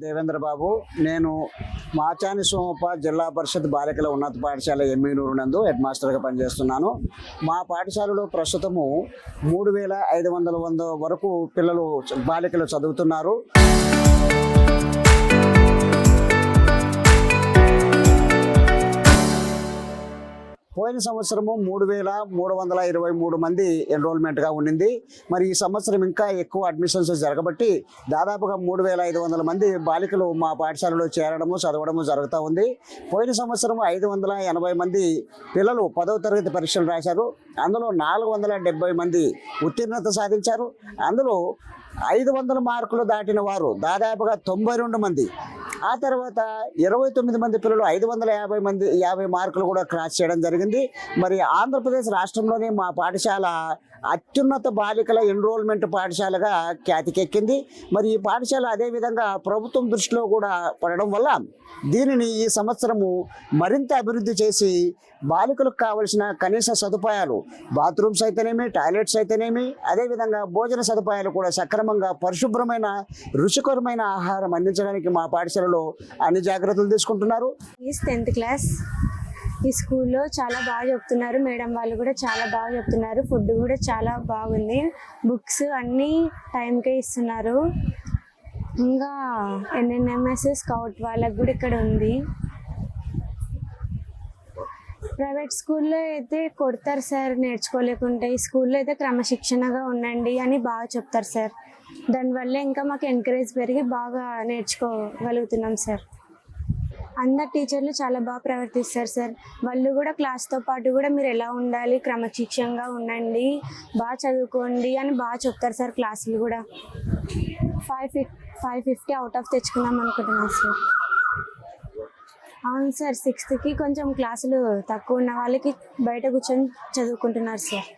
దేవేంద్ర బాబు, నేను మాచాని సోమప్ప జిల్లా పరిషత్ బాలికల ఉన్నత పాఠశాల ఎమ్మిగనూరు నందు హెడ్ మాస్టర్గా పనిచేస్తున్నాను. మా పాఠశాలలో ప్రస్తుతము 3500 వరకు బాలికలు చదువుతున్నారు. పోయిన సంవత్సరము 3323 మంది ఎన్రోల్మెంట్గా ఉండింది. మరి ఈ సంవత్సరం ఇంకా ఎక్కువ అడ్మిషన్స్ జరగబట్టి దాదాపుగా 3500 మంది బాలికలు మా పాఠశాలలో చేరడము చదవడము జరుగుతూ ఉంది. పోయిన సంవత్సరం 580 మంది పిల్లలు 10వ తరగతి పరీక్షలు రాశారు. అందులో 470 మంది ఉత్తీర్ణత సాధించారు. అందులో 500 మార్కులు దాటిన వారు దాదాపుగా 92 మంది. ఆ తర్వాత 29 మంది పిల్లలు 550 మార్కులు కూడా క్రాస్ చేయడం జరిగింది. మరి ఆంధ్రప్రదేశ్ రాష్ట్రంలోనే మా పాఠశాల అత్యున్నత బాలికల ఎన్రోల్మెంట్ పాఠశాలగా ఖ్యాతికెక్కింది. మరి ఈ పాఠశాల అదేవిధంగా ప్రభుత్వం దృష్టిలో కూడా పడడం వల్ల దీనిని ఈ సంవత్సరము మరింత అభివృద్ధి చేసి బాలికలకు కావలసిన కనీస సదుపాయాలు, బాత్రూమ్స్ అయితేనేమి, టాయిలెట్స్ అయితేనేమి, అదేవిధంగా భోజన సదుపాయాలు కూడా సక్రమంగా పరిశుభ్రమైన రుచికరమైన ఆహారం అందించడానికి మా పాఠశాలలో అన్ని జాగ్రత్తలు తీసుకుంటున్నారు. 10th క్లాస్ ఈ స్కూల్లో చాలా బాగా చెప్తున్నారు. మేడం వాళ్ళు కూడా చాలా బాగా చెప్తున్నారు. ఫుడ్ కూడా చాలా బాగుంది. బుక్స్ అన్నీ టైంకే ఇస్తున్నారు. ఇంకా ఎన్ఎన్ఎంఎస్ స్కౌట్ వాళ్ళకు కూడా ఇక్కడ ఉంది. ప్రైవేట్ స్కూల్లో అయితే కొడతారు సార్ నేర్చుకోలేకుంటే. ఈ స్కూల్లో అయితే క్రమశిక్షణగా ఉండండి అని బాగా చెప్తారు సార్. దానివల్ల ఇంకా మాకు ఎంకరేజ్ పెరిగి బాగా నేర్చుకోగలుగుతున్నాం సార్. అందరు టీచర్లు చాలా బాగా ప్రవర్తిస్తారు సార్. వాళ్ళు కూడా క్లాస్తో పాటు కూడా మీరు ఎలా ఉండాలి, క్రమశిక్షణగా ఉండండి, బాగా చదువుకోండి అని బాగా చెప్తారు సార్. క్లాసులు కూడా 550 అవుట్ ఆఫ్ తెచ్చుకుందాం అనుకుంటున్నాను సార్. అవును సార్, 6th కొంచెం క్లాసులు తక్కువ ఉన్న వాళ్ళకి బయట కూర్చొని చదువుకుంటున్నారు సార్.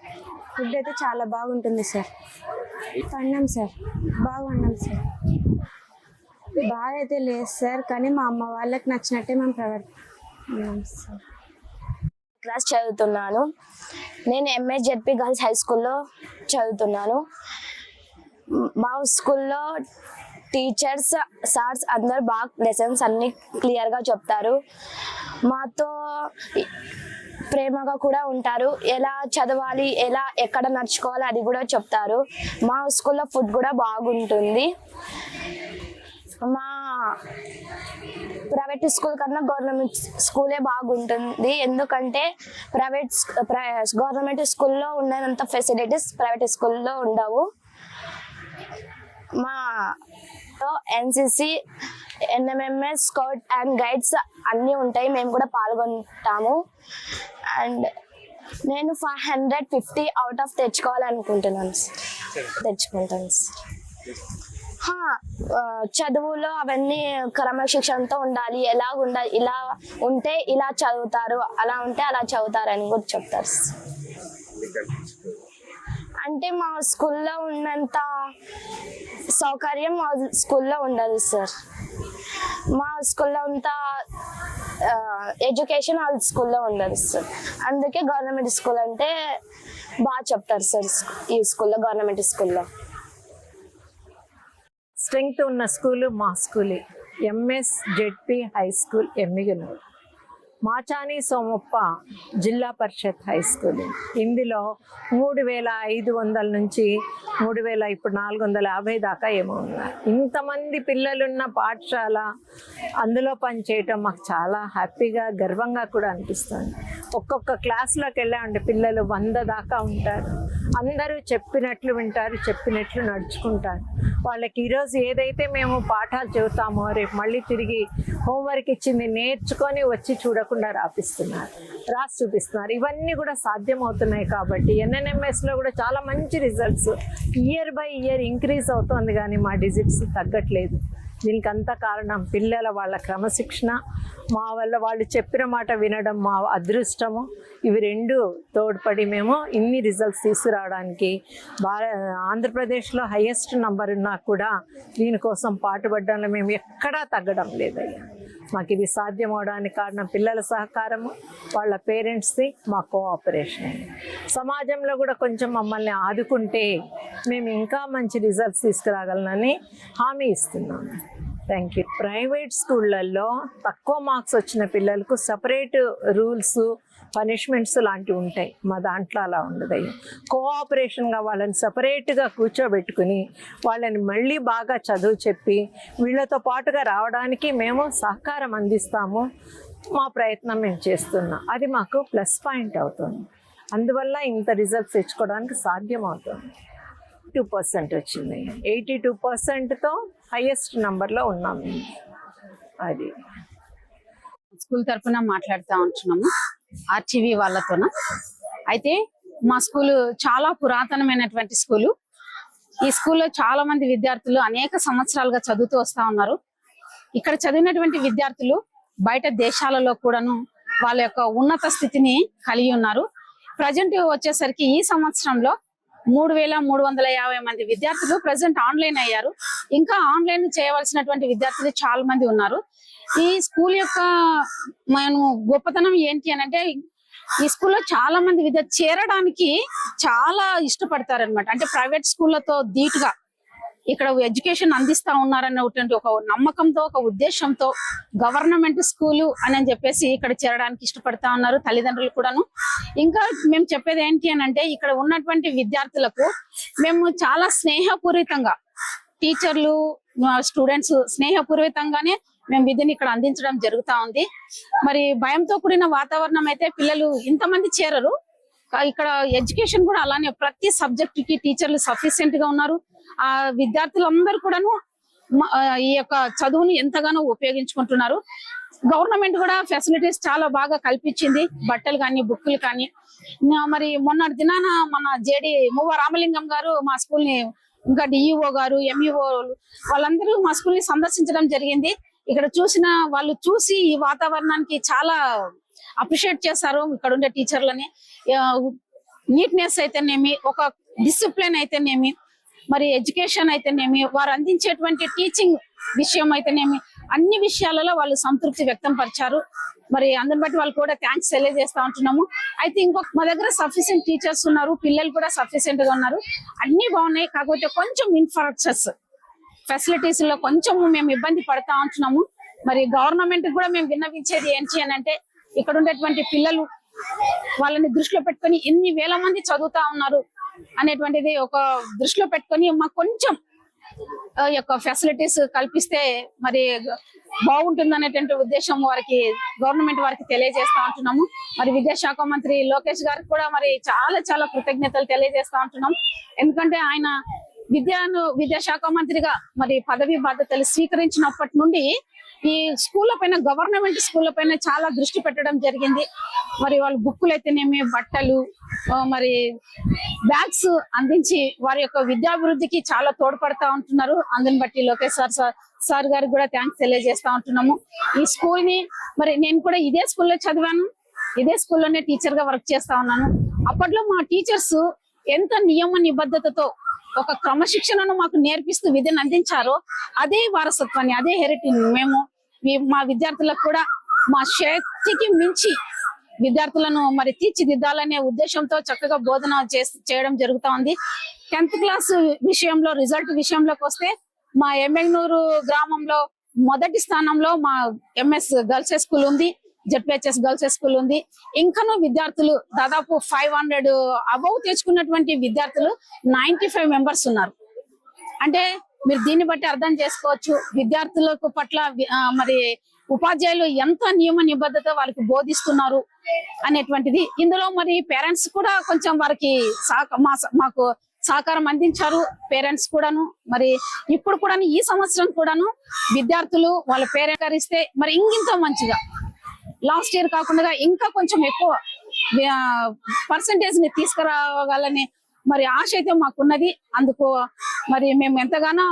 ఫుడ్ అయితే చాలా బాగుంటుంది సార్. అన్నాం సార్, బాగున్నాం సార్. బాగా అయితే లేదు సార్, కానీ మా అమ్మ వాళ్ళకి నచ్చినట్టే మేము ప్రవర్తిస్తున్నాం సార్. క్లాస్ చదువుతున్నాను. నేను ఎంఎస్జెడ్పి గర్ల్స్ హై స్కూల్లో చదువుతున్నాను. మా స్కూల్లో టీచర్స్, సార్స్ అందరు బాగా లెసన్స్ అన్నీ క్లియర్గా చెప్తారు. మాతో ప్రేమగా కూడా ఉంటారు. ఎలా చదవాలి, ఎక్కడ నడుచుకోవాలి అది కూడా చెప్తారు. మా స్కూల్లో ఫుడ్ కూడా బాగుంటుంది. మా ప్రైవేట్ స్కూల్ కన్నా గవర్నమెంట్ స్కూలే బాగుంటుంది. ఎందుకంటే గవర్నమెంట్ స్కూల్లో ఉన్నంత ఫెసిలిటీస్ ప్రైవేట్ స్కూల్లో ఉండవు. మా NCC, NMMS, scout and guides అన్నీ ఉంటాయి. మేము కూడా పాల్గొంటాము. అండ్ నేను 550 అవుట్ ఆఫ్ తెచ్చుకుంటాను చదువులో అవన్నీ క్రమశిక్షణతో ఉండాలి. ఇలా ఉంటే ఇలా చదువుతారు, అలా ఉంటే అలా చదువుతారు అని కూడా చెప్తారు. అంటే మా స్కూల్లో ఉన్నంత సౌకర్యం మా స్కూల్లో ఉండదు సార్. మా స్కూల్లో అంత ఎడ్యుకేషన్ వాళ్ళ స్కూల్లో ఉండదు సార్. అందుకే గవర్నమెంట్ స్కూల్ అంటే బాగా చెప్తారు సార్. ఈ స్కూల్లో, గవర్నమెంట్ స్కూల్లో స్ట్రెంగ్త్ ఉన్న స్కూలు మా స్కూలే, ఎంఎస్జెడ్పి హై స్కూల్ ఎమ్మిగనూరు. మాచాని సోమప్ప జిల్లా పరిషత్ హై స్కూల్. ఇందులో 3500 నుంచి 3000, ఇప్పుడు 450 దాకా ఏమో ఉన్నారు. ఇంతమంది పిల్లలున్న పాఠశాల, అందులో పనిచేయటం మాకు చాలా హ్యాపీగా, గర్వంగా కూడా అనిపిస్తుంది. ఒక్కొక్క క్లాస్లోకి వెళ్ళామంటే పిల్లలు 100 దాకా ఉంటారు. అందరూ చెప్పినట్లు వింటారు, చెప్పినట్లు నడుచుకుంటారు. వాళ్ళకి ఈరోజు ఏదైతే మేము పాఠాలు చెబుతామో రేపు మళ్ళీ తిరిగి హోంవర్క్ ఇచ్చింది నేర్చుకొని వచ్చి చూడకుండా రాసి చూపిస్తున్నారు. ఇవన్నీ కూడా సాధ్యమవుతున్నాయి. కాబట్టి ఎన్ఎన్ఎంఎస్లో కూడా చాలా మంచి results year by year increase అవుతుంది, కానీ మా డిజిట్స్ తగ్గట్లేదు. దీనికి అంత కారణం వాళ్ళ క్రమశిక్షణ, మా వల్ల వాళ్ళు చెప్పిన మాట వినడం మా అదృష్టము. ఇవి రెండు తోడ్పడి మేము ఇన్ని రిజల్ట్స్ తీసుకురావడానికి ఆంధ్రప్రదేశ్లో హైయెస్ట్ నంబర్ ఉన్నా కూడా దీనికోసం పాటుపడడంలో మేము ఎక్కడా తగ్గడం లేదయ్యా. మాకు ఇది సాధ్యం అవడానికి కారణం పిల్లల సహకారము, వాళ్ళ పేరెంట్స్ది, మా కోఆపరేషన్. సమాజంలో కూడా కొంచెం మమ్మల్ని ఆదుకుంటే మేము ఇంకా మంచి రిజల్ట్స్ తీసుకురాగలనని హామీ ఇస్తున్నాము. Thank you. ప్రైవేట్ స్కూళ్ళల్లో తక్కువ మార్క్స్ వచ్చిన పిల్లలకు సపరేట్ రూల్స్, పనిష్మెంట్స్ లాంటివి ఉంటాయి. మా దాంట్లో అలా ఉండదు. కోఆపరేషన్గా వాళ్ళని సపరేట్గా కూర్చోబెట్టుకుని వాళ్ళని మళ్ళీ బాగా చదువు చెప్పి వీళ్ళతో పాటుగా రావడానికి మేము సహకారం అందిస్తాము. మా ప్రయత్నం మేము చేస్తున్నాం. అది మాకు ప్లస్ పాయింట్ అవుతుంది. అందువల్ల ఇంత రిజల్ట్స్ తెచ్చుకోవడానికి సాధ్యం అవుతుంది. 2% వచ్చింది. 82%తో హైయెస్ట్ నెంబర్లో ఉన్నాము. అది స్కూల్ తరఫున మాట్లాడుతూ ఉంటున్నాము ఆర్టీవీ వాళ్ళతోన. అయితే మా స్కూలు చాలా పురాతనమైనటువంటి స్కూలు. ఈ స్కూల్లో చాలా మంది విద్యార్థులు అనేక సంవత్సరాలుగా చదువుతూ వస్తూ ఉన్నారు. ఇక్కడ చదివినటువంటి విద్యార్థులు బయట దేశాలలో కూడాను వాళ్ళ యొక్క ఉన్నత స్థితిని కలిగి ఉన్నారు. ప్రజెంట్ వచ్చేసరికి ఈ సంవత్సరంలో 3,350 మంది విద్యార్థులు ప్రజెంట్ ఆన్లైన్ అయ్యారు. ఇంకా ఆన్లైన్ చేయవలసినటువంటి విద్యార్థులు చాలా మంది ఉన్నారు. ఈ స్కూల్ యొక్క మనం గొప్పతనం ఏంటి అని అంటే, ఈ స్కూల్లో చాలా మంది చేరడానికి చాలా ఇష్టపడతారనమాట. అంటే ప్రైవేట్ స్కూళ్ళతో ధీటుగా ఇక్కడ ఎడ్యుకేషన్ అందిస్తా ఉన్నారన్నటువంటి ఒక నమ్మకంతో, ఒక ఉద్దేశంతో గవర్నమెంట్ స్కూలు అని చెప్పేసి ఇక్కడ చేరడానికి ఇష్టపడతా ఉన్నారు తల్లిదండ్రులు కూడాను. ఇంకా మేము చెప్పేది ఏంటి అని అంటే, ఇక్కడ ఉన్నటువంటి విద్యార్థులకు మేము చాలా స్నేహపూరితంగా, టీచర్లు స్టూడెంట్స్ స్నేహపూర్వకంగానే మేము విధిని ఇక్కడ అందించడం జరుగుతా ఉంది. మరి భయంతో కూడిన వాతావరణం అయితే పిల్లలు ఇంతమంది చేరరు. ఇక్కడ ఎడ్యుకేషన్ కూడా అలానే ప్రతి సబ్జెక్ట్ కి టీచర్లు సఫిషియెంట్ గా ఉన్నారు. ఆ విద్యార్థులందరూ కూడాను ఈ యొక్క చదువుని ఎంతగానో ఉపయోగించుకుంటున్నారు. గవర్నమెంట్ కూడా ఫెసిలిటీస్ చాలా బాగా కల్పించింది, బట్టలు కానీ బుక్కులు కానీ. మరి మొన్నటి దినాన మన జేడి మువ్వ రామలింగం గారు మా స్కూల్ ని, ఇంకా డిఈఓ గారు, ఎంఈఓ వాళ్ళందరూ మా స్కూల్ ని సందర్శించడం జరిగింది. ఇక్కడ వాళ్ళు చూసి ఈ వాతావరణానికి చాలా అప్రిషియేట్ చేస్తారు. ఇక్కడ ఉండే టీచర్లని నీట్నెస్ అయితేనేమి, ఒక డిసిప్లిన్ అయితేనేమి, మరి ఎడ్యుకేషన్ అయితేనేమి, వారు అందించేటువంటి టీచింగ్ విషయం అయితేనేమి, అన్ని విషయాలలో వాళ్ళు సంతృప్తి వ్యక్తం పరిచారు. మరి అందరిని బట్టి వాళ్ళు కూడా థ్యాంక్స్ తెలియజేస్తా ఉంటున్నాము. అయితే ఇంకొక మా దగ్గర సఫిషియెంట్ టీచర్స్ ఉన్నారు, పిల్లలు కూడా సఫిషియెంట్ గా ఉన్నారు, అన్ని బాగున్నాయి. కాకపోతే కొంచెం ఇన్ఫ్రాస్ట్రక్చర్స్ ఫెసిలిటీస్ లో కొంచెం మేము ఇబ్బంది పడతా ఉంటున్నాము. మరి గవర్నమెంట్ కూడా మేము విన్నవించేది ఏంటి అని అంటే, ఇక్కడ ఉండేటువంటి పిల్లలు వాళ్ళని దృష్టిలో పెట్టుకొని ఎన్ని వేల మంది చదువుతా ఉన్నారు అనేటువంటిది ఒక దృష్టిలో పెట్టుకొని మాకు కొంచెం యొక్క ఫెసిలిటీస్ కల్పిస్తే మరి బాగుంటుంది అనేటువంటి ఉద్దేశం వారికి, గవర్నమెంట్ వారికి తెలియజేస్తా ఉంటున్నాము. మరి విద్యాశాఖ మంత్రి లోకేష్ గారికి కూడా మరి చాలా చాలా కృతజ్ఞతలు తెలియజేస్తా ఉంటున్నాం. ఎందుకంటే ఆయన విద్యాశాఖ మంత్రిగా మరి పదవి బాధ్యతలు స్వీకరించినప్పటి నుండి ఈ స్కూళ్ళ పైన, గవర్నమెంట్ స్కూళ్ళ పైన చాలా దృష్టి పెట్టడం జరిగింది. మరి వాళ్ళు బుక్కులు అయితేనేమి, బట్టలు, మరి బ్యాగ్స్ అందించి వారి యొక్క విద్యాభివృద్ధికి చాలా తోడ్పడతా ఉంటున్నారు. అందుని బట్టి లోకేష్ సార్ గారికి కూడా థ్యాంక్స్ తెలియజేస్తా ఉంటున్నాము. ఈ స్కూల్ ని మరి నేను కూడా ఇదే స్కూల్లో చదివాను, ఇదే స్కూల్లోనే టీచర్ గా వర్క్ చేస్తా ఉన్నాను. అప్పట్లో మా టీచర్స్ ఎంత నియమ నిబద్ధతతో ఒక క్రమశిక్షణను మాకు నేర్పిస్తూ విధిని అందించారో, అదే వారసత్వాన్ని, అదే హెరిటేజ్ మేము మా విద్యార్థులకు కూడా మా శక్తికి మించి విద్యార్థులను మరి తీర్చిదిద్దాలనే ఉద్దేశంతో చక్కగా బోధన చేయడం జరుగుతా ఉంది. 10th క్లాస్ విషయంలో, రిజల్ట్ విషయంలోకి వస్తే మా ఎమ్మెగ్నూరు గ్రామంలో మొదటి స్థానంలో మా ఎంఎస్ గర్ల్స్ స్కూల్ ఉంది, జెడ్పీహెచ్ఎస్ గర్ల్స్ స్కూల్ ఉంది. ఇంకనూ విద్యార్థులు దాదాపు 500 అబౌవ్ తెచ్చుకున్నటువంటి విద్యార్థులు 95 మెంబర్స్ ఉన్నారు. అంటే మీరు దీన్ని బట్టి అర్థం చేసుకోవచ్చు విద్యార్థులకు పట్ల మరి ఉపాధ్యాయులు ఎంత నియమ నిబద్ధత వారికి బోధిస్తున్నారు అనేటువంటిది. ఇందులో మరి పేరెంట్స్ కూడా కొంచెం వారికి మాకు సహకారం అందించారు. పేరెంట్స్ కూడాను మరి ఇప్పుడు కూడా ఈ సంవత్సరం కూడాను విద్యార్థులు వాళ్ళ పేరెంట్ ఇస్తే మరి ఇంకింత మంచిగా, లాస్ట్ ఇయర్ కాకుండా ఇంకా కొంచెం ఎక్కువ పర్సంటేజ్ ని తీసుకురావాలని మరి ఆశ అయితే మాకున్నది. అందుకు మరి మేము ఎంతగానో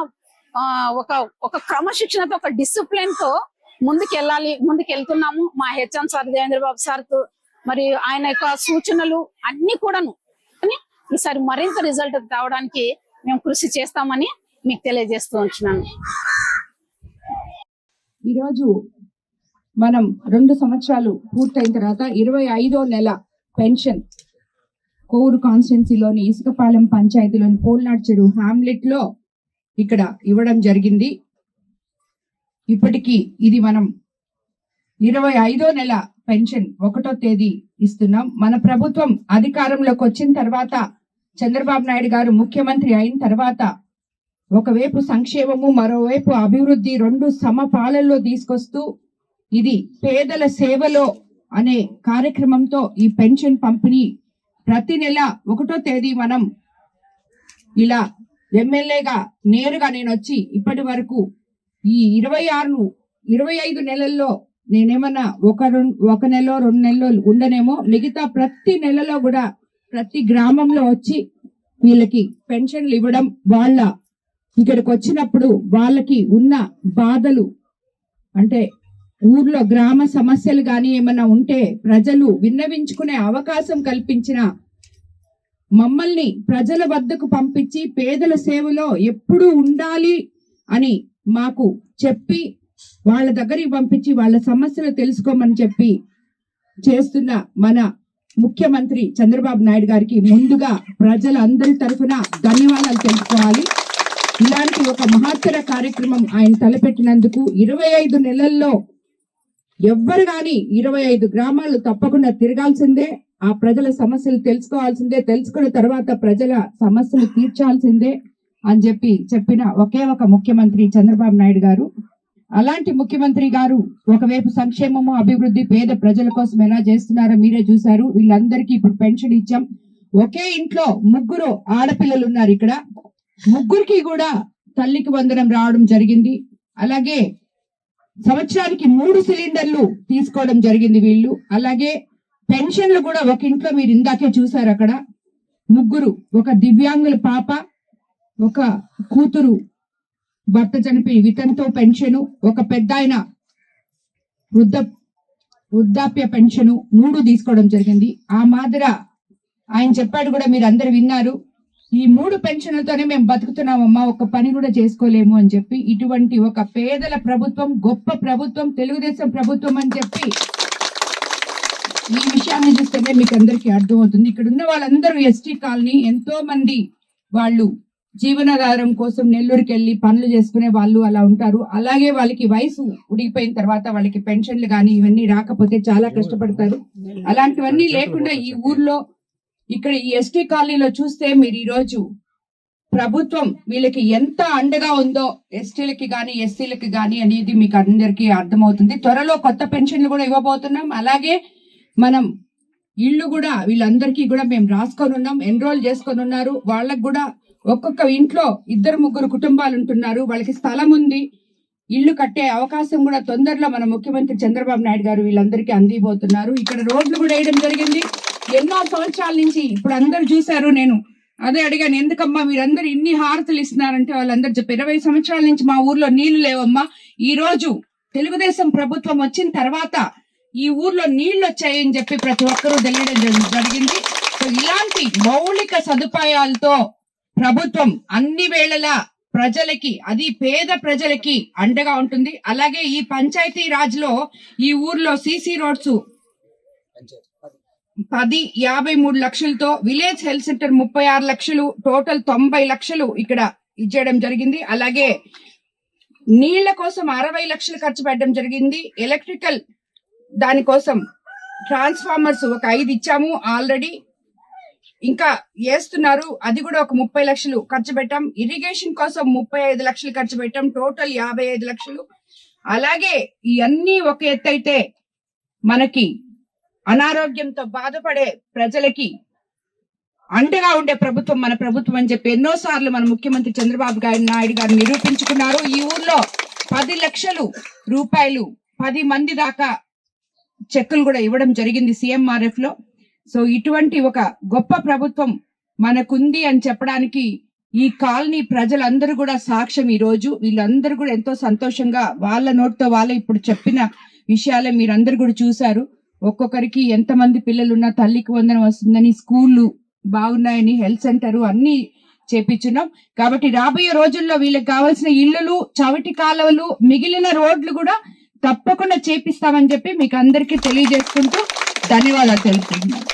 ఒక క్రమశిక్షణతో, ఒక డిసిప్లిన్ తో ముందుకెళ్తున్నాము. మా హెచ్ఎం సార్ దేవేంద్ర బాబు సార్ తో మరి ఆయన యొక్క సూచనలు అన్ని కూడాను ఈసారి మరింత రిజల్ట్ తేవడానికి మేము కృషి చేస్తామని మీకు తెలియజేస్తూ ఉంటున్నాను. ఈరోజు మనం 2 సంవత్సరాలు పూర్తయిన తర్వాత 25వ నెల పెన్షన్ కోవూరు కాన్స్టిట్యున్సీలోని ఇసుకపాలెం పంచాయతీలోని పోల్నాడు చెరువు హ్యామ్లెట్ లో ఇక్కడ ఇవ్వడం జరిగింది. ఇప్పటికీ ఇది మనం 25వ నెల పెన్షన్ 1వ తేదీ ఇస్తున్నాం. మన ప్రభుత్వం అధికారంలోకి వచ్చిన తర్వాత, చంద్రబాబు నాయుడు గారు ముఖ్యమంత్రి అయిన తర్వాత ఒకవైపు సంక్షేమము, మరోవైపు అభివృద్ధి రెండు సమపాలనలో తీసుకొస్తూ ఇది పేదల సేవలో అనే కార్యక్రమంతో ఈ పెన్షన్ పంపిణీ ప్రతి నెల 1వ తేదీ మనం ఇలా ఎమ్మెల్యేగా నేరుగా నేను వచ్చి ఇప్పటి వరకు ఈ 25 నెలల్లో నేనేమన్నా ఒక నెల 2 నెలలు ఉండనేమో, మిగతా ప్రతి నెలలో కూడా ప్రతి గ్రామంలో వచ్చి వీళ్ళకి పెన్షన్లు ఇవ్వడం, వాళ్ళ ఇక్కడికి వచ్చినప్పుడు వాళ్ళకి ఉన్న బాధలు అంటే ఊర్లో గ్రామ సమస్యలు గాని ఏమన్నా ఉంటే ప్రజలు విన్నవించుకునే అవకాశం కల్పించిన మమ్మల్ని ప్రజల వద్దకు పంపించి పేదల సేవలో ఎప్పుడూ ఉండాలి అని మాకు చెప్పి వాళ్ళ దగ్గరికి పంపించి వాళ్ళ సమస్యలు తెలుసుకోమని చెప్పి చేస్తున్న మన ముఖ్యమంత్రి చంద్రబాబు నాయుడు గారికి ముందుగా ప్రజలందరి తరఫున ధన్యవాదాలు తెలుసుకోవాలి. ఇలాంటి ఒక మహత్తర కార్యక్రమం ఆయన తలపెట్టినందుకు 25 నెలల్లో ఎవ్వరు గాని 25 గ్రామాలు తప్పకుండా తిరగాల్సిందే, ఆ ప్రజల సమస్యలు తెలుసుకోవాల్సిందే, తెలుసుకున్న తర్వాత ప్రజల సమస్యలు తీర్చాల్సిందే అని చెప్పిన ఒకే ఒక ముఖ్యమంత్రి చంద్రబాబు నాయుడు గారు. అలాంటి ముఖ్యమంత్రి గారు ఒకవైపు సంక్షేమము, అభివృద్ధి, పేద ప్రజల కోసం ఎలా చేస్తున్నారో మీరే చూశారు. వీళ్ళందరికీ ఇప్పుడు పెన్షన్ ఇచ్చాం. ఒకే ఇంట్లో 3 ఆడపిల్లలు ఉన్నారు. ఇక్కడ 3కి కూడా తల్లికి వందనం రావడం జరిగింది. అలాగే సంవత్సరానికి 3 సిలిండర్లు తీసుకోవడం జరిగింది వీళ్ళు. అలాగే పెన్షన్లు కూడా ఒక ఇంట్లో మీరు ఇందాకే చూసారు, అక్కడ 3 ఒక దివ్యాంగుల పాప, ఒక కూతురు భర్త చనిపోయి వితంతో పెన్షను, ఒక పెద్ద ఆయన వృద్ధాప్య పెన్షను 3 తీసుకోవడం జరిగింది. ఆ మాదిర ఆయన చెప్పాడు కూడా, మీరు అందరు విన్నారు, ఈ 3 పెన్షన్లతోనే మేము బతుకుతున్నామమ్మా, ఒక పని కూడా చేసుకోలేము అని చెప్పి. ఇటువంటి ఒక పేదల ప్రభుత్వం, గొప్ప ప్రభుత్వం, తెలుగుదేశం ప్రభుత్వం అని చెప్పి ఈ విషయాన్ని చూస్తేనే మీకు అందరికీ అర్థమవుతుంది. ఇక్కడ ఉన్న వాళ్ళందరూ ఎస్టీ కాలనీ, ఎంతో మంది వాళ్ళు జీవనాధారం కోసం నెల్లూరుకి వెళ్ళి పనులు చేసుకునే వాళ్ళు అలా ఉంటారు. అలాగే వాళ్ళకి వయసు ఉడిగిపోయిన తర్వాత వాళ్ళకి పెన్షన్లు కానీ ఇవన్నీ రాకపోతే చాలా కష్టపడతారు. అలాంటివన్నీ లేకుండా ఈ ఊర్లో ఇక్కడ ఈ ఎస్టీ కాలనీలో చూస్తే మీరు ఈ రోజు ప్రభుత్వం వీళ్ళకి ఎంత అండగా ఉందో, ఎస్టీలకి గాని ఎస్సీలకి గాని అనేది మీకు అందరికీ అర్థమవుతుంది. త్వరలో కొత్త పెన్షన్లు కూడా ఇవ్వబోతున్నాం. అలాగే మనం ఇళ్ళు కూడా వీళ్ళందరికీ కూడా మేము రాసుకొని ఉన్నాం, ఎన్రోల్ చేసుకొని ఉన్నారు. వాళ్ళకు కూడా ఒక్కొక్క ఇంట్లో 2-3 కుటుంబాలు ఉంటున్నారు, వాళ్ళకి స్థలం ఉంది, ఇల్లు కట్టే అవకాశం కూడా తొందరలో మన ముఖ్యమంత్రి చంద్రబాబు నాయుడు గారు వీళ్ళందరికీ అందిపోతున్నారు. ఇక్కడ రోడ్లు కూడా వేయడం జరిగింది. ఎన్నో సంవత్సరాల నుంచి ఇప్పుడు అందరూ చూశారు. నేను అదే అడిగాను, ఎందుకమ్మా మీరందరూ ఇన్ని హారతులు ఇస్తున్నారంటే వాళ్ళందరూ చెప్పారు, 20 సంవత్సరాల నుంచి మా ఊర్లో నీళ్లు లేవమ్మా, ఈ రోజు తెలుగుదేశం ప్రభుత్వం వచ్చిన తర్వాత ఈ ఊర్లో నీళ్లు వచ్చాయని చెప్పి ప్రతి ఒక్కరూ తెలియడం జరిగింది. సో ఇలాంటి మౌలిక సదుపాయాలతో ప్రభుత్వం అన్ని వేళలా ప్రజలకి, అది పేద ప్రజలకి అండగా ఉంటుంది. అలాగే ఈ పంచాయతీ రాజ్ లో ఈ ఊర్లో సీసీ రోడ్స్ 53 లక్షలతో, విలేజ్ హెల్త్ సెంటర్ 36 లక్షలు, టోటల్ 90 లక్షలు ఇక్కడ ఇచ్చేయడం జరిగింది. అలాగే నీళ్ల కోసం 60 లక్షలు ఖర్చు పెట్టడం జరిగింది. ఎలక్ట్రికల్ దానికోసం ట్రాన్స్ఫార్మర్స్ ఒక 5 ఇచ్చాము ఆల్రెడీ, ఇంకా వేస్తున్నారు, అది కూడా ఒక 30 లక్షలు ఖర్చు పెట్టాం. ఇరిగేషన్ కోసం 35 లక్షలు ఖర్చు పెట్టాం, టోటల్ 55 లక్షలు. అలాగే ఇవన్నీ ఒక ఎత్తు అయితే, మనకి అనారోగ్యంతో బాధపడే ప్రజలకి అండగా ఉండే ప్రభుత్వం మన ప్రభుత్వం అని చెప్పి ఎన్నోసార్లు మన ముఖ్యమంత్రి చంద్రబాబు నాయుడు గారు నిరూపించుకున్నారు. ఈ ఊర్లో 10 లక్షలు రూపాయలు 10 మంది దాకా చెక్కులు కూడా ఇవ్వడం జరిగింది CMRF లో. సో ఇటువంటి ఒక గొప్ప ప్రభుత్వం మనకుంది అని చెప్పడానికి ఈ కాలనీ ప్రజలందరూ కూడా సాక్ష్యం. ఈ రోజు వీళ్ళందరూ కూడా ఎంతో సంతోషంగా వాళ్ళ నోటితో వాళ్ళే ఇప్పుడు చెప్పిన విషయాలే మీరందరూ కూడా చూశారు. ఒక్కొక్కరికి ఎంతమంది పిల్లలున్నా తల్లికి వందనం వస్తుందని, స్కూళ్ళు బాగున్నాయని, హెల్త్ సెంటర్ అన్ని చేపించున్నాం. కాబట్టి రాబోయే రోజుల్లో వీళ్ళకి కావాల్సిన ఇళ్లు, చవటి కాలువలు, మిగిలిన రోడ్లు కూడా తప్పకుండా చేపిస్తామని చెప్పి మీకు అందరికీ తెలియజేసుకుంటూ ధన్యవాదాలు తెలుపుతున్నాను.